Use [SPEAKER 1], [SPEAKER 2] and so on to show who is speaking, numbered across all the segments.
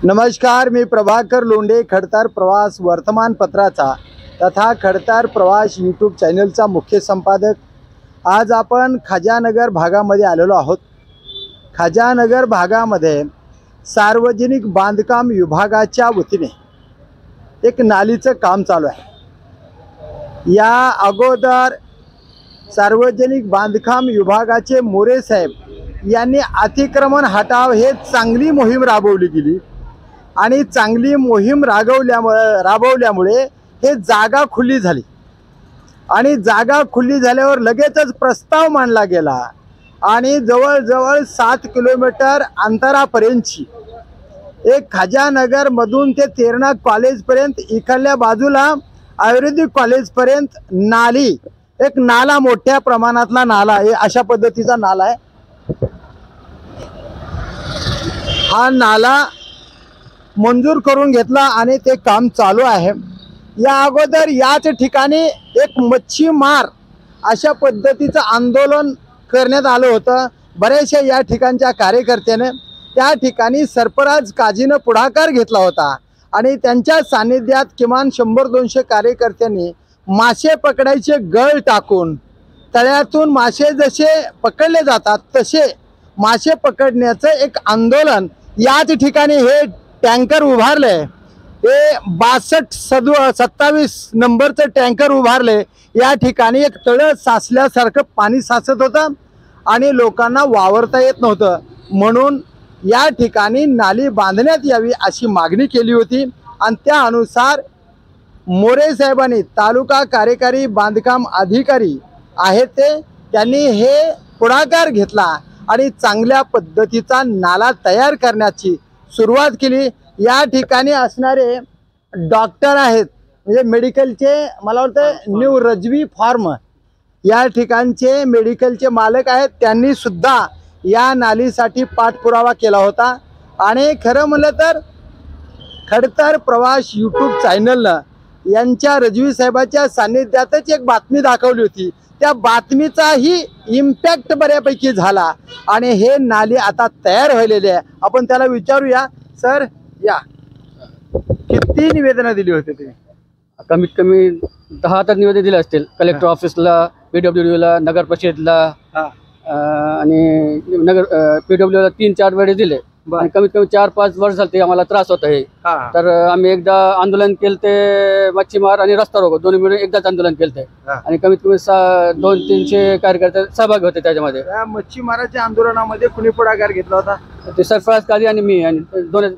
[SPEAKER 1] नमस्कार, मी प्रभाकर लोंढे, खडतर प्रवास वर्तमानपत्राचा तथा खडतर प्रवास यूट्यूब चॅनलचा मुख्य संपादक। आज आपण खाजानगर भागामध्ये आलेलो आहोत। खाजानगर भागामध्ये सार्वजनिक बांधकाम विभागाच्या वतीने एक नालीचं काम चालू आहे। या अगोदर सार्वजनिक बांधकाम विभागाचे मोरे साहेब यांनी अतिक्रमण हटाव हे चांगली मोहीम राबवली गेली आणि चांगली मोहीम राबवल्यामुळे हे जागा खुली झाली आणि जागा खुली झाल्यावर लगेचच प्रस्ताव मांडला गेला आणि जवळजवळ 7 किलोमीटर अंतरापर्यंतची एक खाजानगर मधून ते तेरणा कॉलेज पर्यंत इकडल्या बाजूला आयुर्वेदिक कॉलेज पर्यंत नाली, एक नाला मोठ्या प्रमाणातला नाला आहे, अशा पद्धतीचा नाला आहे। हा नाला मंजूर करून घेतला आणि ते काम चालू आहे। या अगोदर याच ठिकाणी एक मच्छीमार अशा पद्धतीचं आंदोलन करण्यात आलं होतं। बरेचशा या ठिकाणच्या कार्यकर्त्याने त्या ठिकाणी सरफराज काजीनं पुढाकार घेतला होता आणि त्यांच्या सानिध्यात किमान 100-200 कार्यकर्त्यांनी मासे पकडायचे गळ टाकून तळ्यातून मासे जसे पकडले जातात तसे मासे पकडण्याचं एक आंदोलन याच ठिकाणी हे टँकर उभारले। हे 62-27 नंबरचं टँकर उभारले। या ठिकाणी एक तळ साचल्यासारखं पाणी साचत होतं आणि लोकांना वावरता येत नव्हतं, म्हणून या ठिकाणी नाली बांधण्यात यावी अशी मागणी केली होती आणि त्या अनुसार मोरे साहेबांनी, तालुका कार्यकारी बांधकाम अधिकारी आहेत त्यांनी हे पुढाकार घेतला आणि चांगल्या पद्धतीचा नाला तयार करण्याची सुरुवात केली। या ठिकाणी असणारे डॉक्टर आहेत, म्हणजे मेडिकलचे, मला वाटतं न्यू रजवी फार्म या ठिकाणचे मेडिकलचे मालक आहेत, त्यांनी सुद्धा या नालीसाठी पाठपुरावा केला होता। आणि खरं म्हणलं तर खडतर प्रवास यूट्यूब चॅनलनं यांच्या रजवी साहेबाच्या सानिध्यातच एक बातमी दाखवली होती। त्या बातमीचाही इम्पॅक्ट बऱ्यापैकी झाला आणि हे नाली आता तयार व्हायलेले आहे। आपण त्याला विचारूया, सर या किती निवेदन दिली होती तुम्ही?
[SPEAKER 2] कमीत कमी 10 तर निवेदन दिले असतील। कलेक्टर ऑफिसला, PWDला, नगर परिषदला आणि नगर PWDला 3-4 वेळेस दिले आणि कमीत कमी 4-5 वर्ष झाले आम्हाला त्रास होत आहे। तर आम्ही एकदा आंदोलन केलं ते मच्छीमार आणि रस्ता रोको दोन्ही मिळून एकदाच आंदोलन केलं ते आणि कमीत कमी 200-300 कार्यकर्ते सहभागी होते त्याच्यामध्ये।
[SPEAKER 1] मच्छीमाराच्या आंदोलनामध्ये कुणी पुढाकार घेतला होता?
[SPEAKER 2] ते सरफराज काजी आणि मी, आणि दोन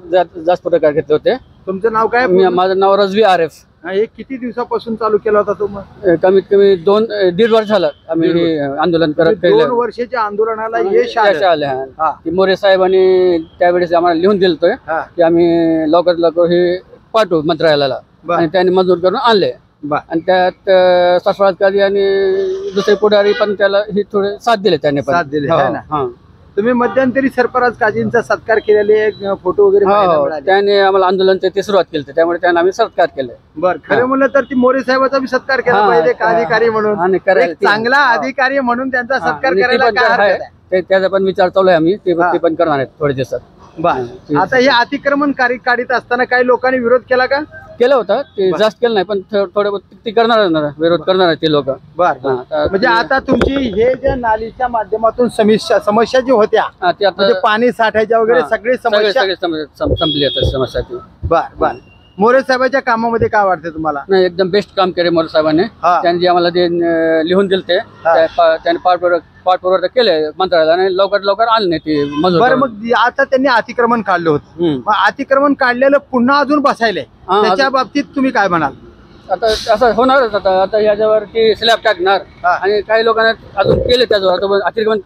[SPEAKER 2] जास्त पुढाकार घेतले होते।
[SPEAKER 1] तुमचं नाव काय?
[SPEAKER 2] माझं नाव रजवी आरिफ।
[SPEAKER 1] हे किती दिवसापासून चालू केला होता तुम्ही?
[SPEAKER 2] कमीत कमी 2-1.5 वर्ष झालं आम्ही हे आंदोलन करत।
[SPEAKER 1] 2 वर्षाच्या आंदोलनाला यश आले।
[SPEAKER 2] मोरे साहेबांनी त्यावेळेस आम्हाला लिहून दिलतोय की आम्ही लवकर लवकर हे पाठवू मंत्रालयाला आणि त्यांनी मंजूर करून आणले आणि त्यात सरफराज काजी आणि दुसरे पुढारी पण त्याला हे थोडे साथ दिले, त्यांनी साथ दिले। तुम्ही मध्यंतरी सरफराज काजींचा सत्कार केलेले फोटो वगैरे त्याने आम्हाला आंदोलनाची सुरुवात केली, त्यामुळे त्यांना आम्ही सत्कार केले।
[SPEAKER 1] बरं, खरं म्हणलं तर ती मोरे साहेबाचा भी सत्कार केला पाहिजे अधिकारी म्हणून, चांगला अधिकारी म्हणून त्यांचा सत्कार करायला काय हरकत आहे?
[SPEAKER 2] त्याचा पण विचार चालू आहे, आम्ही ते पण करणार आहेत थोडे दिवसात।
[SPEAKER 1] आता हे अतिक्रमण काढीत असताना काही लोकांनी विरोध केला का?
[SPEAKER 2] केलं होतं, ते जास्त केलं नाही पण थोडं ते करणार, विरोध करणार आहेत ते लोक।
[SPEAKER 1] म्हणजे आता तुमची हे ज्या नालीच्या माध्यमातून समस्या जी होत्या म्हणजे पाणी साठायच्या वगैरे सगळी समस्या
[SPEAKER 2] संपली आता समस्या ती।
[SPEAKER 1] बर, मोरे साहेबांच्या कामामध्ये काय वाटतं तुम्हाला?
[SPEAKER 2] नाही, एकदम बेस्ट काम केले मोरे साहेबांनी। त्यांनी जे आम्हाला ते लिहून दिले त्यांनी पाठपुरावा केले मंत्रालयाला आणि लवकर आणले ते मंजूर।
[SPEAKER 1] बरं, मग आता त्यांनी अतिक्रमण काढलं होतं, मग अतिक्रमण काढलेलं पुन्हा अजून बसायलंय, त्याच्या बाबतीत तुम्ही काय म्हणाल?
[SPEAKER 2] आता असं होणारच। आता याच्यावर ते स्लॅब टाकणार आणि काही लोकांना अजून केले त्याच्यावर अतिक्रमण।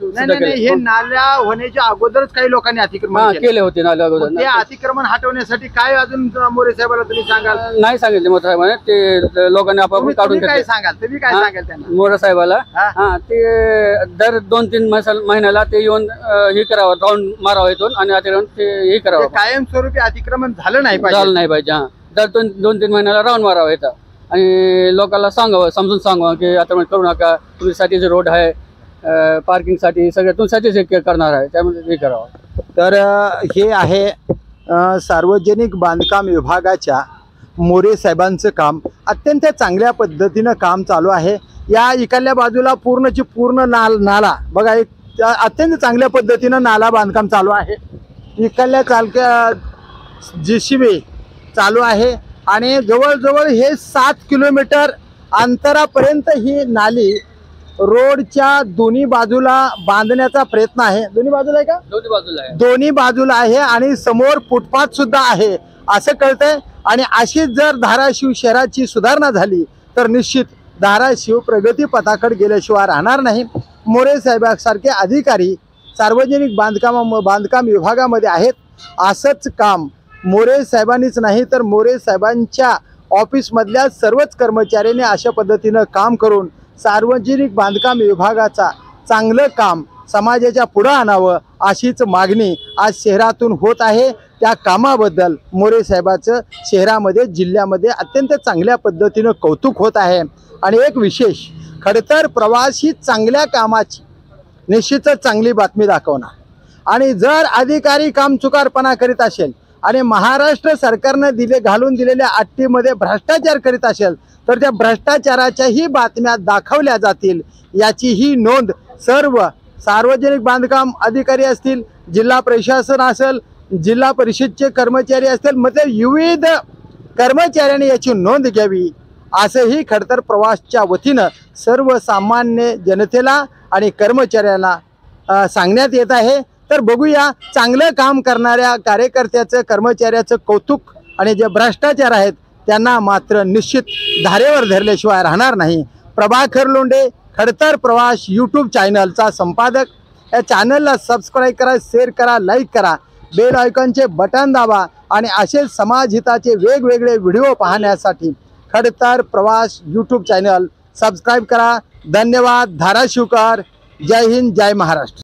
[SPEAKER 1] हे नाल्या होण्याच्या अगोदरच काही लोकांनी अतिक्रमण
[SPEAKER 2] केले होते नाल्या अगोदर।
[SPEAKER 1] ते अतिक्रमण हटवण्यासाठी काय अजून मोरे साहेबांना तुम्ही सांगाल?
[SPEAKER 2] नाही सांगितले मोरे साहेबांनी, ते लोकांनी आपापलं काढून
[SPEAKER 1] काय सांगाल? तुम्ही काय सांगाल त्यांना?
[SPEAKER 2] मोरे साहेबाला ते दर 2-3 महिन्याला ते येऊन हे करावं, राऊंड मारावं इथून आणि अतिक्रमण ते हे करावं।
[SPEAKER 1] कायमस्वरूपी अतिक्रमण झालं नाही
[SPEAKER 2] पाहिजे। दर 2-3 महिन्याला राऊंड मारावं येतं आणि लोकांना सांगावं, समजून सांगावं की अतिक्रमण करू नका, तुमच्यासाठीचे रोड आहे, पार्किंगसाठी सगळं तुमच्यासाठीच करणार आहे, त्यामुळे हे करावं।
[SPEAKER 1] तर हे आहे सार्वजनिक बांधकाम विभागाच्या मोरे साहेबांचं काम अत्यंत चांगल्या पद्धतीनं काम चालू आहे। या इकडल्या बाजूला पूर्णची पूर्ण नाला बघा, एक अत्यंत चांगल्या पद्धतीनं नाला बांधकाम चालू आहे। इकडल्या चालक्या JCB चालू आहे आणि जवळजवळ हे 7 किलोमीटर अंतरापर्यंत ही नाली रोडच्या दोन्ही बाजूला बांधण्याचा प्रयत्न आहे। दोन्ही बाजूला आहे का?
[SPEAKER 2] दोन्ही बाजूला आहे,
[SPEAKER 1] दोन्ही बाजूला आहे आणि समोर फुटपाथ सुद्धा आहे असं कळतंय। आणि अशीच जर धाराशिव शहराची सुधारणा झाली तर निश्चित धाराशिव प्रगती पथाकडे गेल्याशिवाय राहणार नाही। मोरे साहेबांसारखे अधिकारी सार्वजनिक बांधकाम विभागामध्ये आहेत। असंच काम मोरे साहेबांनीच नाही तर मोरे साहेबांच्या ऑफिसमधल्या सर्वच कर्मचाऱ्यांनी अशा पद्धतीनं काम करून सार्वजनिक बांधकाम विभागाचा चांगलं काम समाजाच्या पुढे आणावं अशीच मागणी आज शहरातून होत आहे। त्या कामाबद्दल मोरे साहेबाचं शहरामध्ये जिल्ह्यामध्ये अत्यंत चांगल्या पद्धतीनं कौतुक होत आहे। आणि एक विशेष खडतर प्रवास ही चांगल्या कामाची निश्चितच चांगली बातमी दाखवणार। आणि जर अधिकारी कामचुकारपणा करीत असेल आणि महाराष्ट्र सरकारने घालून दिलेल्या अट्टीमध्ये भ्रष्टाचार करीत असेल तर त्या भ्रष्टाचाराच्याही बातम्या दाखवल्या जातील याची ही नोंद सर्व सार्वजनिक बांधकाम अधिकारी असतील, जिल्हा प्रशासन असेल, जिल्हा परिषदचे कर्मचारी असतील, मतलब विविध कर्मचाऱ्यांनी याची नोंद घ्यावी असंही खडतर प्रवासच्या वतीनं सर्वसामान्य जनतेला आणि कर्मचाऱ्यांना सांगण्यात येत आहे। तर बघूया चांगलं काम करणाऱ्या कार्यकर्त्याचं कर्मचाऱ्याचं कौतुक आणि जे भ्रष्टाचार आहेत त्यांना मात्र निश्चित धारेवर धरल्याशिवाय राहणार नाही। प्रभाकर लोंढे, खडतर प्रवास यूट्यूब चॅनलचा संपादक। या चॅनलला सबस्क्राईब करा, शेअर करा, लाईक करा, बेल आयकॉनचे बटन दाबा आणि असे समाजहिताचे वेगवेगळे व्हिडिओ पाहण्यासाठी खडतर प्रवास यूट्यूब चॅनल सबस्क्राईब करा। धन्यवाद। धाराशिवकर, जय हिंद, जय महाराष्ट्र।